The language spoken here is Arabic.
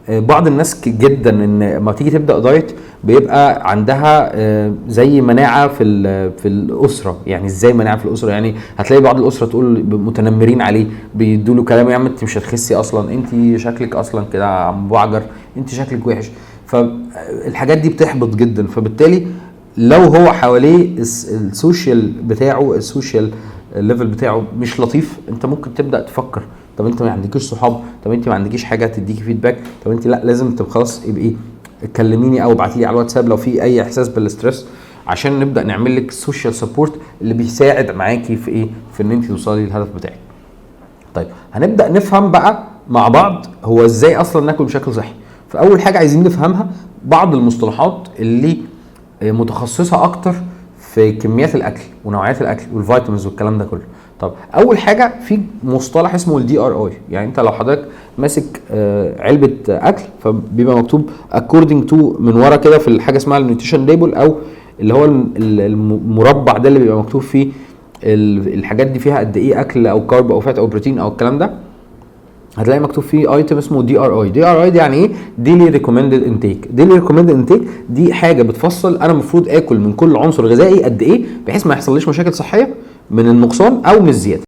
بعض الناس جدا ان ما تيجي تبدا دايت بيبقى عندها زي مناعه في الاسره. يعني ازاي مناعه في الاسره؟ يعني هتلاقي بعض الاسره تقول متنمرين عليه، بيدوا له كلام، يا عم انت مش هتخسي اصلا، انت شكلك اصلا كده عم بعجر، انت شكلك وحش. فالحاجات دي بتحبط جدا. فبالتالي لو هو حواليه السوشيال الليفل بتاعه مش لطيف، انت ممكن تبدا تفكر طب انت ما عندكيش صحاب، طب انت ما عندكيش حاجه تديكي فيدباك، طب انت لا لازم تبقى خلاص يبقى ايه، كلميني او ابعتي لي على الواتساب لو في اي احساس بالستريس، عشان نبدا نعمل لك السوشيال سبورت اللي بيساعد معاكي في ايه، في ان انت توصلي للهدف بتاعك. طيب هنبدا نفهم بقى مع بعض هو ازاي اصلا ناكل بشكل صحي. فاول حاجه عايزين نفهمها بعض المصطلحات اللي متخصصه اكتر في كميات الاكل ونوعيات الاكل والفيتامينز والكلام ده كله. طب اول حاجه في مصطلح اسمه الدي ار اي. يعني انت لو حضرتك ماسك علبه اكل فبيبقى مكتوب اكوردنج تو من ورا كده في الحاجه اسمها النيوتريشن ليبل، او اللي هو المربع ده اللي بيبقى مكتوب فيه الحاجات دي فيها قد ايه اكل او كارب او فات او بروتين او الكلام ده. هتلاقي مكتوب فيه ايتم اسمه دي ار اي. دي ار اي دي يعني ايه؟ ديلي ريكومندد انتيك. ديلي ريكومندد انتيك دي حاجه بتفصل انا المفروض اكل من كل عنصر غذائي قد ايه، بحيث ما يحصليش مشاكل صحيه من النقصان او من الزياده.